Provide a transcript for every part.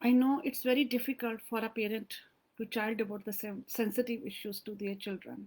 I know it's very difficult for a parent to child about the sensitive issues to their children,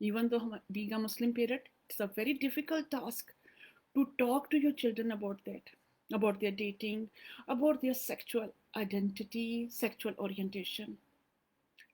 Even though being a Muslim parent, it's a very difficult task to talk to your children about that, about their dating, about their sexual identity, sexual orientation.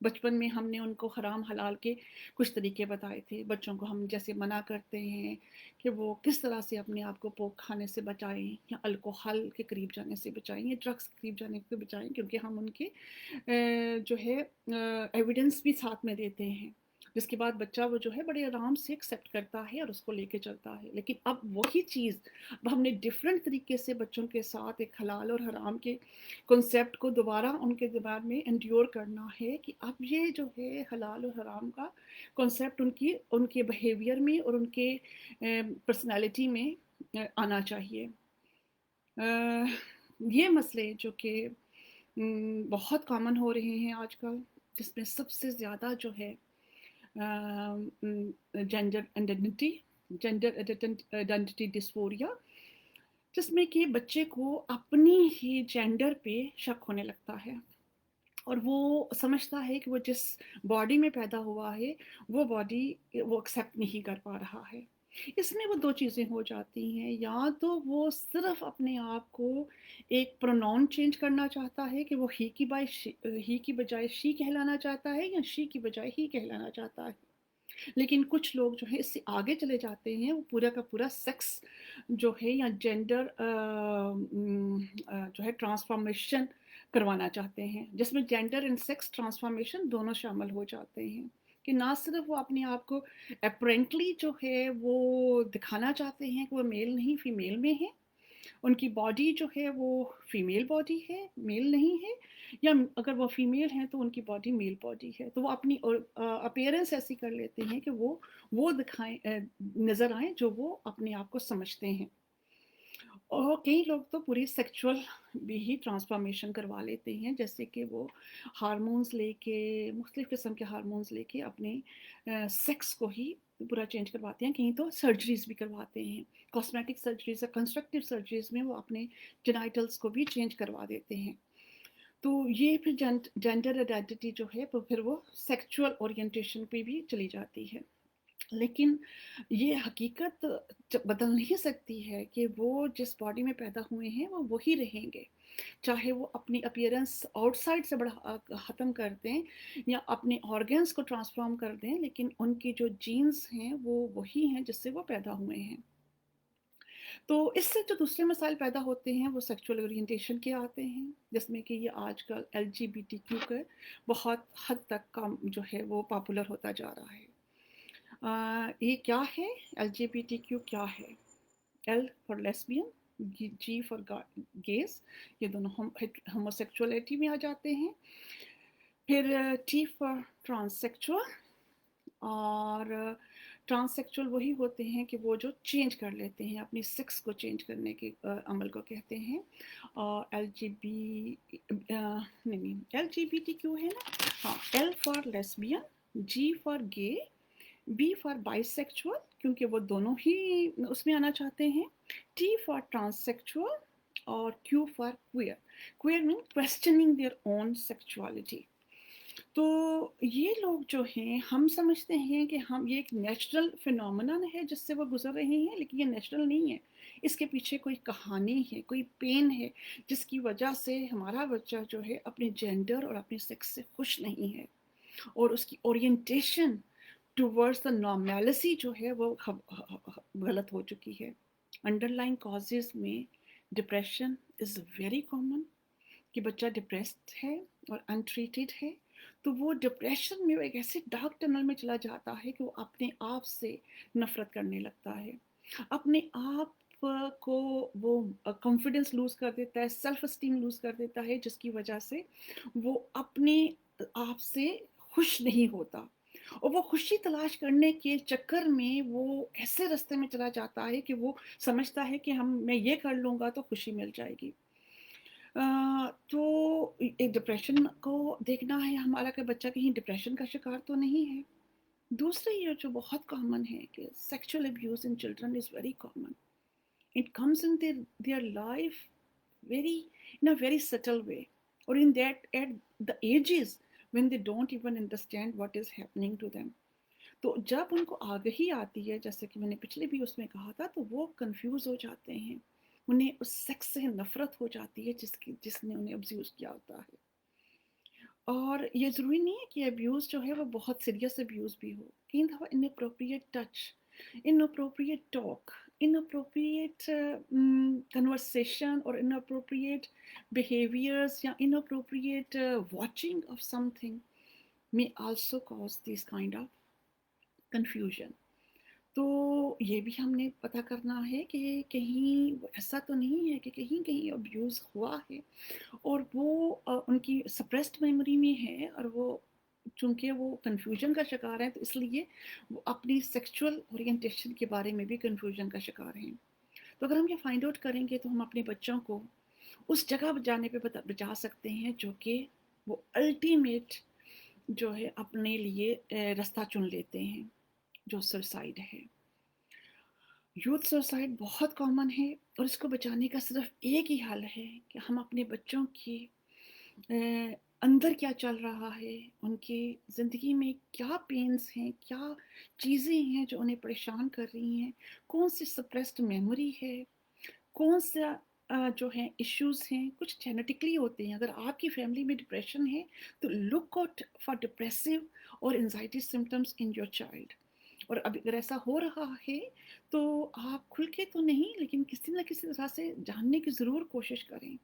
بچپن میں ہم نے ان کو حرام حلال کے کچھ طریقے بتائے تھے. بچوں کو ہم جیسے منع کرتے ہیں کہ وہ کس طرح سے اپنے آپ کو پوک کھانے سے بچائیں یا الکوحل کے قریب جانے سے بچائیں یا ڈرگس کے قریب جانے سے بچائیں، کیونکہ ہم ان کے جو ہے ایویڈنس بھی ساتھ میں دیتے ہیں، جس کے بعد بچہ وہ جو ہے بڑے آرام سے ایکسیپٹ کرتا ہے اور اس کو لے کے چلتا ہے. لیکن اب وہی چیز اب ہم نے ڈفرینٹ طریقے سے بچوں کے ساتھ ایک حلال اور حرام کے کنسیپٹ کو دوبارہ ان کے دماغ میں انڈیور کرنا ہے کہ اب یہ جو ہے حلال اور حرام کا کنسیپٹ ان کے بیہیویئر میں اور ان کے پرسنالٹی میں آنا چاہیے. یہ مسئلے جو کہ بہت کامن ہو رہے ہیں آج کل، جس میں سب سے زیادہ جو ہے جینڈر آئیڈینٹی ڈسفوریا، جس میں کہ بچے کو اپنی ہی جینڈر پہ شک ہونے لگتا ہے اور وہ سمجھتا ہے کہ وہ جس باڈی میں پیدا ہوا ہے وہ باڈی وہ ایکسیپٹ نہیں کر پا رہا ہے. اس میں وہ دو چیزیں ہو جاتی ہیں، یا تو وہ صرف اپنے آپ کو ایک پروناؤن چینج کرنا چاہتا ہے کہ وہ ہی کی بجائے شی کہلانا چاہتا ہے یا شی کی بجائے ہی کہلانا چاہتا ہے. لیکن کچھ لوگ جو ہے اس سے آگے چلے جاتے ہیں، وہ پورا کا پورا سیکس جو ہے یا جینڈر جو ہے ٹرانسفارمیشن کروانا چاہتے ہیں، جس میں جینڈر اینڈ سیکس ٹرانسفارمیشن دونوں شامل ہو جاتے ہیں، کہ نہ صرف وہ اپنے آپ کو اپرنٹلی جو ہے وہ دکھانا چاہتے ہیں کہ وہ میل نہیں فیمیل میں ہیں، ان کی باڈی جو ہے وہ فیمیل باڈی ہے، میل نہیں ہے، یا اگر وہ فیمیل ہیں تو ان کی باڈی میل باڈی ہے، تو وہ اپنی اپیرنس ایسی کر لیتے ہیں کہ وہ دکھائیں نظر آئیں جو وہ اپنے آپ کو سمجھتے ہیں. اور کئی لوگ تو پوری سیکچول بھی ہی ٹرانسفارمیشن کروا لیتے ہیں، جیسے کہ وہ ہارمونز لے کے مختلف قسم کے ہارمونز لے کے اپنے سیکس کو ہی پورا چینج کرواتے ہیں. کہیں تو سرجریز بھی کرواتے ہیں، کاسمیٹک سرجریز یا کنسٹرکٹیو سرجریز میں وہ اپنے جینائٹلز کو بھی چینج کروا دیتے ہیں. تو یہ پھر جینڈر آئیڈینٹی جو ہے پھر وہ سیکچول اورینٹیشن پہ بھی چلی جاتی ہے. لیکن یہ حقیقت بدل نہیں سکتی ہے کہ وہ جس باڈی میں پیدا ہوئے ہیں وہ وہی رہیں گے، چاہے وہ اپنی اپیرنس آؤٹ سائڈ سے بڑا ختم کر دیں یا اپنے آرگنس کو ٹرانسفارم کر دیں، لیکن ان کی جو جینز ہیں وہ وہی ہیں جس سے وہ پیدا ہوئے ہیں. تو اس سے جو دوسرے مسائل پیدا ہوتے ہیں وہ سیکچول اورینٹیشن کے آتے ہیں، جس میں کہ یہ آج کل LGBTQ کا بہت حد تک کم جو ہے وہ پاپولر ہوتا جا رہا ہے. یہ کیا ہے؟ LGBTQ کیا ہے؟ L for lesbian, G for gays, یہ دونوں ہوموسیکچولیٹی میں آ جاتے ہیں. پھر T فار ٹرانسیکچول، اور ٹرانسیکچول وہی ہوتے ہیں کہ وہ جو چینج کر لیتے ہیں، اپنی سیکس کو چینج کرنے کے عمل کو کہتے ہیں. اور LGBTQ ہے نا، ہاں، L for lesbian, G for گے، B فار بائی سیکچول کیونکہ وہ دونوں ہی اس میں آنا چاہتے ہیں، T فار ٹرانسیکچول، اور Q for queer. Queer means questioning their own sexuality. تو یہ لوگ جو ہیں ہم سمجھتے ہیں کہ ہم یہ ایک نیچرل فینومینن ہے جس سے وہ گزر رہے ہیں، لیکن یہ نیچرل نہیں ہے. اس کے پیچھے کوئی کہانی ہے، کوئی پین ہے، جس کی وجہ سے ہمارا بچہ جو ہے اپنے جینڈر اور اپنے سیکس سے خوش نہیں ہے، اور اس کی اورینٹیشن ٹورڈز دا نارمیلسی جو ہے وہ غلط ہو چکی ہے. انڈر لائن کازز میں ڈپریشن از ویری کامن، کہ بچہ ڈپریسڈ ہے اور انٹریٹڈ ہے، تو وہ ڈپریشن میں ایک ایسے ڈارک ٹنل میں چلا جاتا ہے کہ وہ اپنے آپ سے نفرت کرنے لگتا ہے، اپنے آپ کو وہ کانفیڈنس لوز کر دیتا ہے، سیلف اسٹیم لوز کر دیتا ہے، جس کی وجہ سے وہ اپنے آپ سے خوش نہیں ہوتا، اور وہ خوشی تلاش کرنے کے چکر میں وہ ایسے راستے میں چلا جاتا ہے کہ وہ سمجھتا ہے کہ میں یہ کر لوں گا تو خوشی مل جائے گی. تو ایک ڈپریشن کو دیکھنا ہے ہمارا کہ بچہ کہیں ڈپریشن کا شکار تو نہیں ہے. دوسرے یہ جو بہت کامن ہے کہ sexual abuse in children is very common. It comes in their life in a very subtle way, or in that at the ages when they don't even understand what is happening to them. تو جب ان کو آگہی آتی ہے، جیسے کہ میں نے پچھلے بھی اس میں کہا تھا، تو وہ کنفیوز ہو جاتے ہیں، انہیں اس سیکس سے نفرت ہو جاتی ہے جس نے انہیں ابیوز کیا ہوتا ہے. اور یہ ضروری نہیں ہے کہ ابیوز جو ہے وہ بہت سیریس ابیوز بھی ہو. کئی دفعہ اناپروپریٹ touch, inappropriate talk, inappropriate conversation or inappropriate behaviors یا inappropriate watching of something may also cause this kind of confusion. تو یہ بھی ہم نے پتہ کرنا ہے کہ کہیں ایسا تو نہیں ہے کہ کہیں کہیں ابیوز ہوا ہے اور وہ ان کی سپریسڈ میموری میں ہے, اور وہ چونکہ وہ کنفیوژن کا شکار ہیں تو اس لیے وہ اپنی سیکچول اورینٹیشن کے بارے میں بھی کنفیوژن کا شکار ہیں. تو اگر ہم یہ فائنڈ آؤٹ کریں گے تو ہم اپنے بچوں کو اس جگہ جانے پہ بچا سکتے ہیں جو کہ وہ الٹیمیٹ جو ہے اپنے لیے رستہ چن لیتے ہیں, جو سوسائڈ ہے. یوتھ سوسائڈ بہت کامن ہے اور اس کو بچانے کا صرف ایک ہی حل ہے کہ ہم اپنے بچوں کی اندر کیا چل رہا ہے, ان کی زندگی میں کیا پینز ہیں, کیا چیزیں ہیں جو انہیں پریشان کر رہی ہیں, کون سی سپریسڈ میموری ہے, کون سا جو ہے ایشوز ہیں. کچھ جینیٹکلی ہوتے ہیں. اگر آپ کی فیملی میں ڈپریشن ہے تو لک آؤٹ فار ڈپریسو اور anxiety symptoms in your child. اور اب اگر ایسا ہو رہا ہے تو آپ کھل کے تو نہیں لیکن کسی نہ کسی طرح سے جاننے کی ضرور کوشش کریں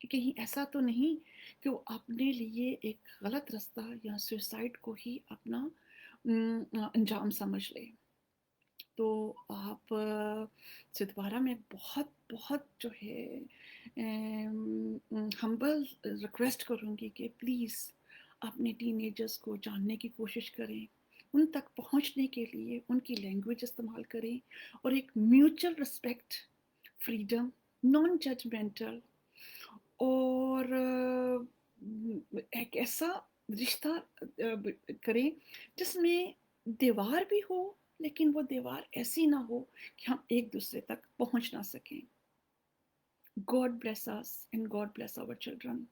کہ کہیں ایسا تو نہیں کہ وہ اپنے لیے ایک غلط رستہ یا سوسائڈ کو ہی اپنا انجام سمجھ لے. تو آپ سے دوبارہ میں بہت بہت جو ہے ہمبل ریکویسٹ کروں گی کہ پلیز اپنے ٹین ایجرز کو جاننے کی کوشش کریں, ان تک پہنچنے کے لیے ان کی لینگویج استعمال کریں, اور ایک mutual respect, freedom, non judgmental اور ایک ایسا رشتہ کریں جس میں دیوار بھی ہو لیکن وہ دیوار ایسی نہ ہو کہ ہم ایک دوسرے تک پہنچ نہ سکیں. God bless us and God bless our children.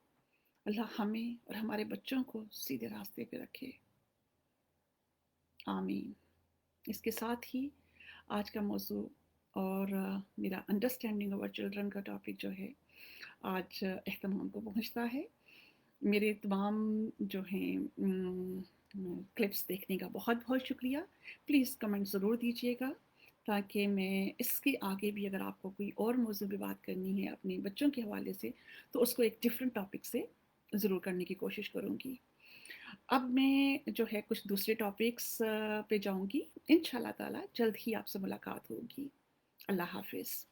اللہ ہمیں اور ہمارے بچوں کو سیدھے راستے پہ رکھے. آمین. اس کے ساتھ ہی آج کا موضوع اور میرا انڈرسٹینڈنگ اوور چلڈرن کا ٹاپک جو ہے آج اختتام کو پہنچتا ہے. میرے تمام جو ہیں کلپس دیکھنے کا بہت بہت شکریہ. پلیز کمنٹ ضرور دیجیے گا تاکہ میں اس کے آگے بھی اگر آپ کو کوئی اور موضوع پہ بات کرنی ہے اپنے بچوں کے حوالے سے تو اس کو ایک ڈفرینٹ ٹاپک سے ضرور کرنے کی کوشش کروں گی. اب میں جو ہے کچھ دوسرے ٹاپکس پہ جاؤں گی. انشاءاللہ تعالی جلد ہی آپ سے ملاقات ہوگی. اللہ حافظ.